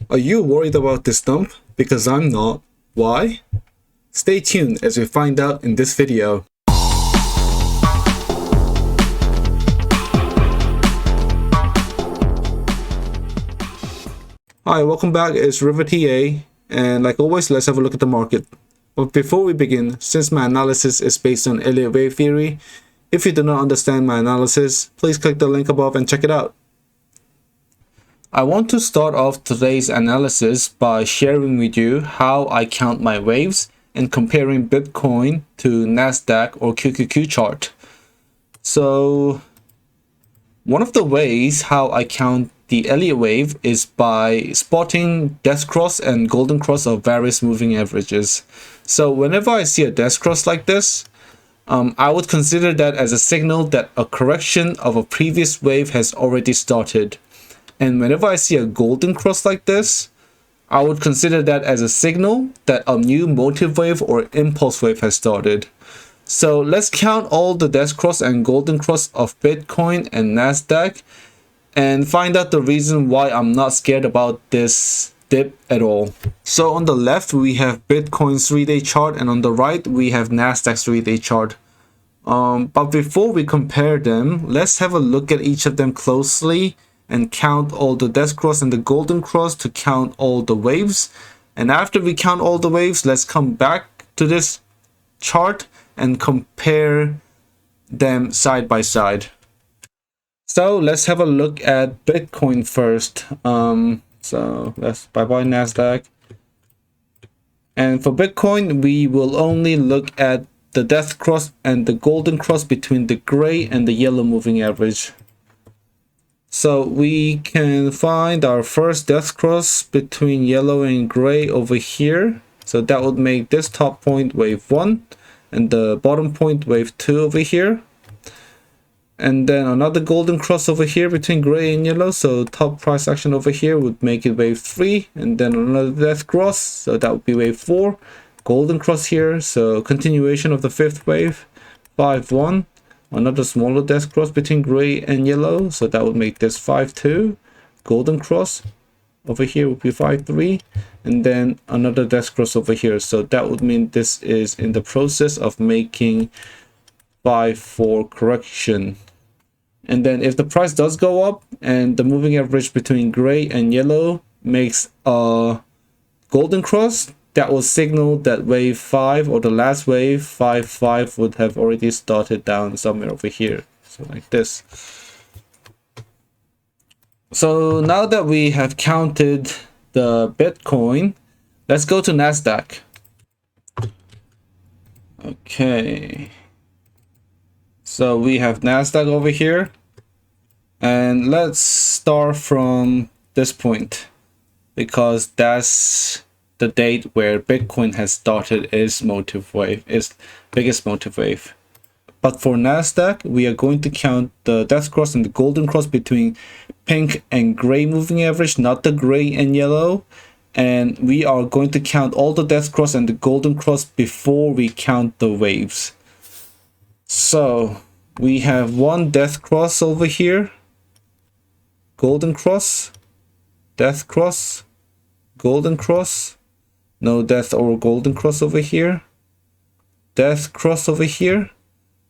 Are you worried about this dump? Because I'm not. Why? Stay tuned as we find out in this video. Hi, welcome back. It's River TA, and like always, let's have a look at the market. But before we begin, since my analysis is based on Elliott wave theory, if you do not understand my analysis, please click the link above and check it out. I want to start off today's analysis by sharing with you how I count my waves and comparing Bitcoin to Nasdaq or QQQ chart. So one of the ways how I count the Elliott wave is by spotting death cross and golden cross of various moving averages. So whenever I see a death cross like this, I would consider that as a signal that a correction of a previous wave has already started. And whenever I see a golden cross like this, I would consider that as a signal that a new motive wave or impulse wave has started. So let's count all the death cross and golden cross of Bitcoin and Nasdaq and find out the reason why I'm not scared about this dip at all. So on the left we have Bitcoin's 3-day chart, and on the right we have Nasdaq's 3-day chart. But before we compare them, let's have a look at each of them closely and count all the death cross and the golden cross to count all the waves. And after we count all the waves, let's come back to this chart and compare them side by side. So let's have a look at Bitcoin first. So let's bye-bye Nasdaq. And for Bitcoin, we will only look at the death cross and the golden cross between the gray and the yellow moving average. So we can find our first death cross between yellow and gray over here. So that would make this top point wave 1 and the bottom point wave 2 over here. And then another golden cross over here between gray and yellow. So top price action over here would make it wave 3. And then another death cross. So that would be wave 4. Golden cross here. So continuation of the 5th wave. 5-1. Another smaller death cross between gray and yellow, so that would make this 5-2. Golden cross over here would be 5-3, and then another death cross over here, so that would mean this is in the process of making 5-4 correction. And then if the price does go up and the moving average between gray and yellow makes a golden cross, that will signal that wave 5 or the last wave 5-5 would have already started down somewhere over here, so like this. So now that we have counted the Bitcoin, let's go to Nasdaq. Okay, so we have Nasdaq over here, and let's start from this point because that's the date where Bitcoin has started its motive wave, its biggest motive wave. But for Nasdaq, we are going to count the death cross and the golden cross between pink and gray moving average, not the gray and yellow. And we are going to count all the death cross and the golden cross before we count the waves. So we have one death cross over here, golden cross, death cross, golden cross. No death or golden cross over here. Death cross over here.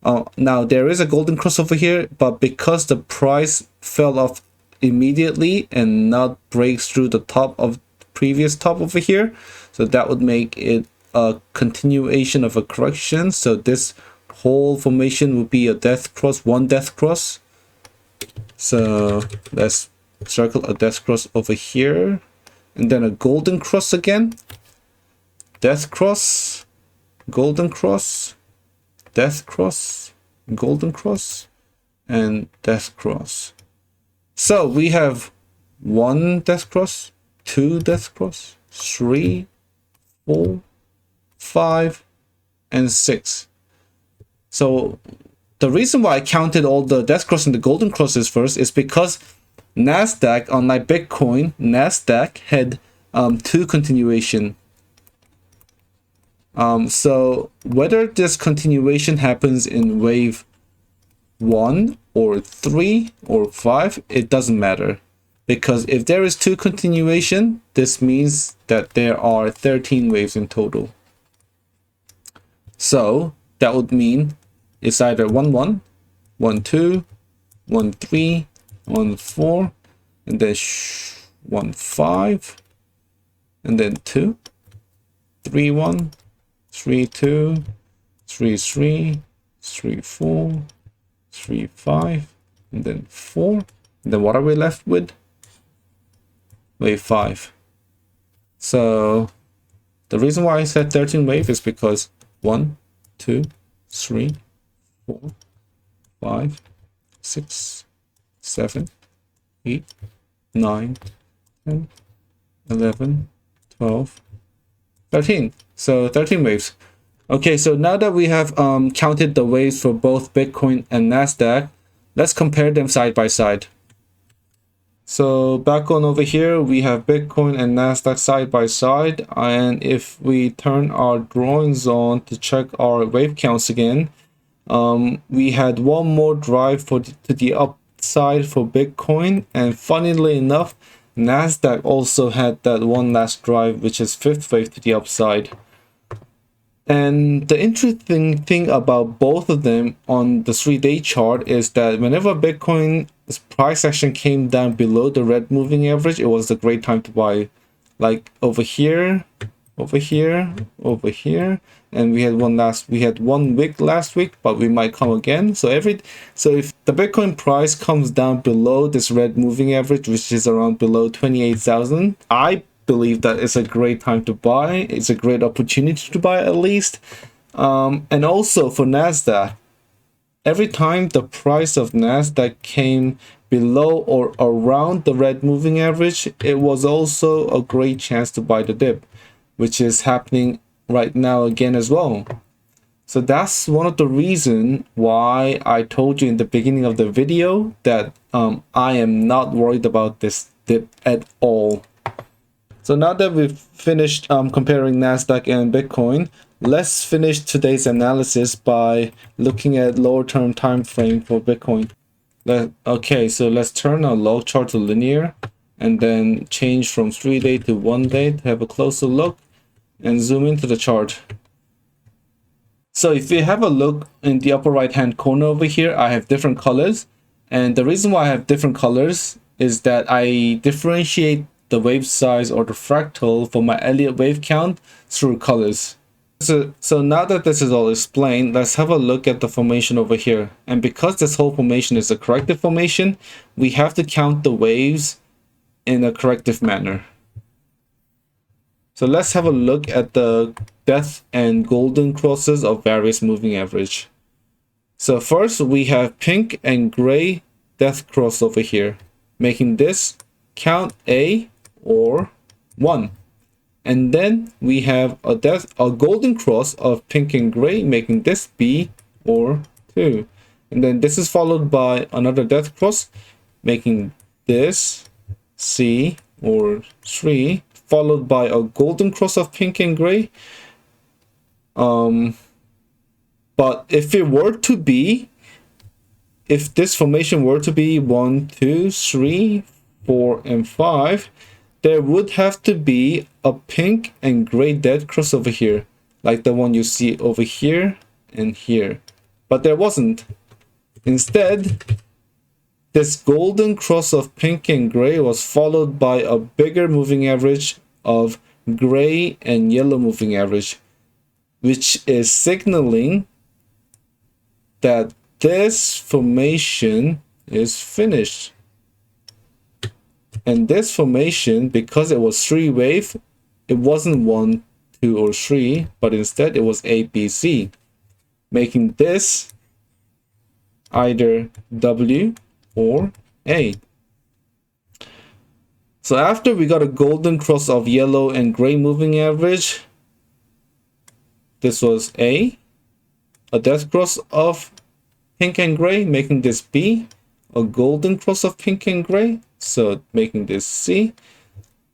Oh, now there is a golden cross over here, but because the price fell off immediately and not breaks through the top of the previous top over here, so that would make it a continuation of a correction. So this whole formation would be a death cross, one death cross. So let's circle a death cross over here, and then a golden cross again. Death cross, golden cross, death cross, golden cross, and death cross. So we have 1 death cross, 2 death cross, 3, 4, 5, and 6. So the reason why I counted all the death cross and the golden crosses first is because Nasdaq, unlike Bitcoin, Nasdaq had 2 continuation. So whether this continuation happens in wave 1 or 3 or 5, it doesn't matter. because if there is 2 continuation, this means that there are 13 waves in total. So that would mean it's either 1 1, 1 2, 1 3, 1 4, and then 1 5, and then 2, 3 1, 3 2, 3 3, 3 4, 3 5, and then 4. And then what are we left with? Wave 5. So the reason why I said 13 wave is because 1, 2, 3, 4, 5, 6, 7, 8, 9, 10, 11, 12, 13. So 13 waves. Okay, so now that we have counted the waves for both Bitcoin and Nasdaq, let's compare them side by side. So back on over here, we have Bitcoin and Nasdaq side by side. And if we turn our drawings on to check our wave counts again, we had one more drive to the upside for Bitcoin. And funnily enough, Nasdaq also had that one last drive, which is 5th wave to the upside. And the interesting thing about both of them on the 3-day chart is that whenever Bitcoin's price action came down below the red moving average, it was a great time to buy. Like over here, over here, over here, and we had 1 week last week, but we might come again. So if the Bitcoin price comes down below this red moving average, which is around below 28,000, I believe that it's a great time to buy. It's a great opportunity to buy at least. And also for Nasdaq, every time the price of Nasdaq came below or around the red moving average, it was also a great chance to buy the dip, which is happening right now again as well. So that's one of the reasons why I told you in the beginning of the video that I am not worried about this dip at all. So now that we've finished comparing Nasdaq and Bitcoin, let's finish today's analysis by looking at lower term time frame for Bitcoin. Okay, so let's turn our log chart to linear and then change from 3-day to 1-day to have a closer look and zoom into the chart. So if you have a look in the upper right hand corner over here, I have different colors. And the reason why I have different colors is that I differentiate the wave size or the fractal for my Elliott wave count through colors. So now that this is all explained, let's have a look at the formation over here. And because this whole formation is a corrective formation, we have to count the waves in a corrective manner. So let's have a look at the death and golden crosses of various moving average. So first we have pink and gray death cross over here, making this count A or 1. And then we have a golden cross of pink and gray, making this B or 2. And then this is followed by another death cross, making this C or 3, followed by a golden cross of pink and gray. But if this formation were to be 1, 2, 3, 4, and 5, there would have to be a pink and gray dead cross over here, like the one you see over here and here. But there wasn't. Instead, this golden cross of pink and gray was followed by a bigger moving average of gray and yellow moving average, which is signaling that this formation is finished. And this formation, because it was 3 wave, it wasn't 1, 2, or 3, but instead it was A, B, C, making this either W or A. So after we got a golden cross of yellow and gray moving average, this was A death cross of pink and gray, making this B, a golden cross of pink and gray, so making this C.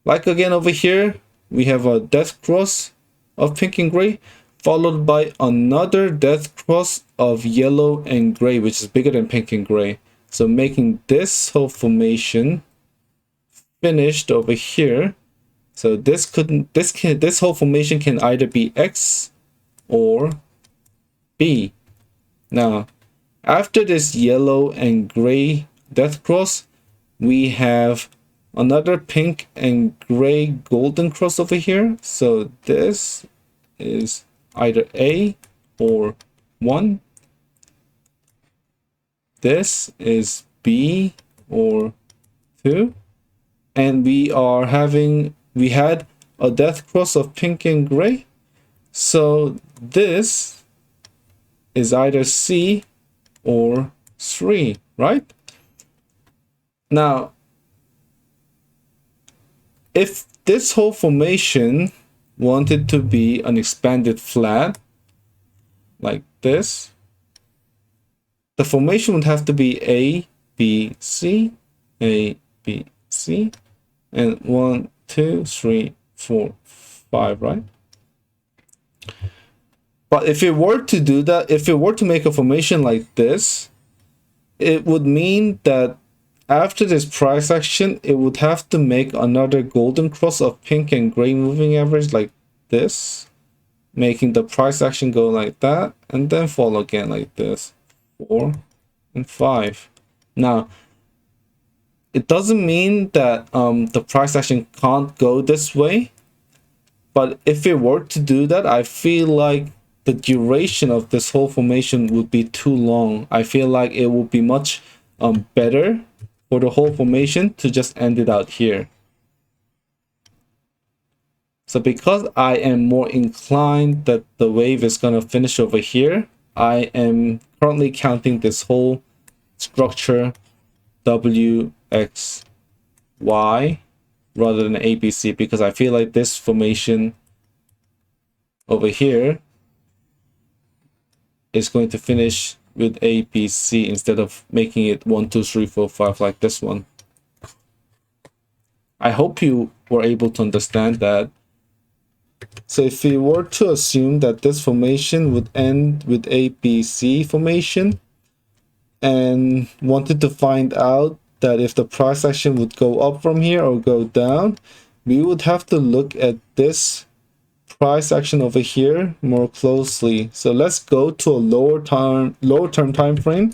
Like again over here, we have a death cross of pink and gray, followed by another death cross of yellow and gray, which is bigger than pink and gray. So making this whole formation finished over here. So this whole formation can either be X or B. Now, after this yellow and gray death cross, we have another pink and gray golden cross over here. So this is either A or 1. This is B or 2. And we had a death cross of pink and gray. So this is either C or 3, right? Now, if this whole formation wanted to be an expanded flat like this, the formation would have to be A, B, C, A, B, C, and 1, 2, 3, 4, 5, right? But if it were to do that, if it were to make a formation like this, it would mean that after this price action, it would have to make another golden cross of pink and gray moving average like this, making the price action go like that, and then fall again like this, 4 and 5. Now, it doesn't mean that the price action can't go this way, but if it were to do that, I feel like the duration of this whole formation would be too long. I feel like it would be much better for the whole formation to just end it out here. So because I am more inclined that the wave is going to finish over here, I am currently counting this whole structure W, X, Y rather than ABC, because I feel like this formation over here is going to finish with ABC instead of making it 1, 2, 3, 4, 5 like this one. I hope you were able to understand that. So if we were to assume that this formation would end with ABC formation and wanted to find out that if the price action would go up from here or go down, we would have to look at this price action over here more closely. So let's go to a lower term time frame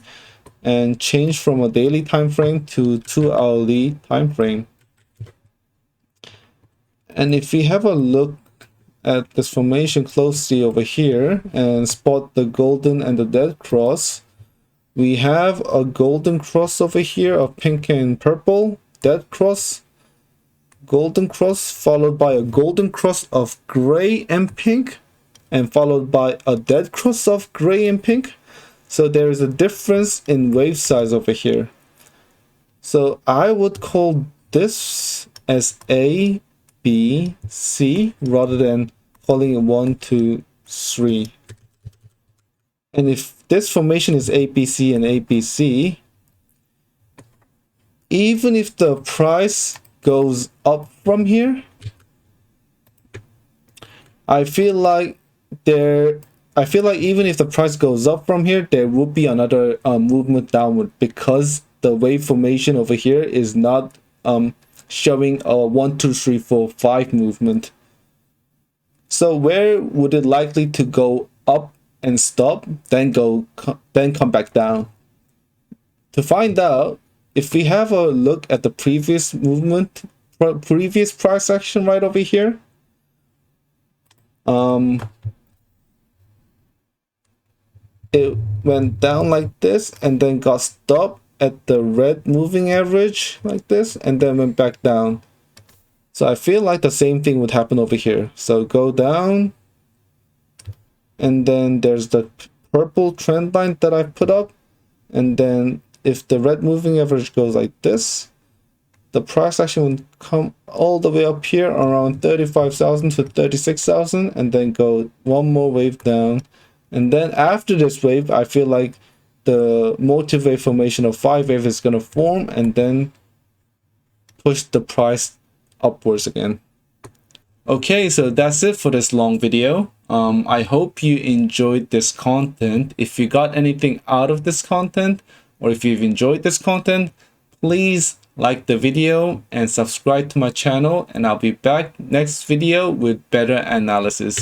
and change from a daily time frame to 2-hourly time frame. And if we have a look at this formation closely over here and spot the golden and the dead cross, we have a golden cross over here of pink and purple, dead cross, golden cross, followed by a golden cross of gray and pink, and followed by a dead cross of gray and pink. So there is a difference in wave size over here. So I would call this as A, B, C, rather than calling it 1, 2, 3. And if this formation is ABC and ABC, even if the price goes up from here, I feel like even if the price goes up from here, there will be another movement downward, because the wave formation over here is not showing a 1, 2, 3, 4, 5 movement. So where would it likely to go up and stop, then come back down? To find out, if we have a look at the previous movement, previous price action right over here, it went down like this and then got stopped at the red moving average like this and then went back down. So I feel like the same thing would happen over here. So go down, and then there's the purple trend line that I put up, and then if the red moving average goes like this, the price action would come all the way up here around 35,000 to 36,000 and then go one more wave down. And then after this wave, I feel like the multi-wave formation of 5 wave is going to form and then push the price upwards again. Okay, so that's it for this long video. I hope you enjoyed this content. If you got anything out of this content, or if you've enjoyed this content, please like the video and subscribe to my channel, and I'll be back next video with better analysis.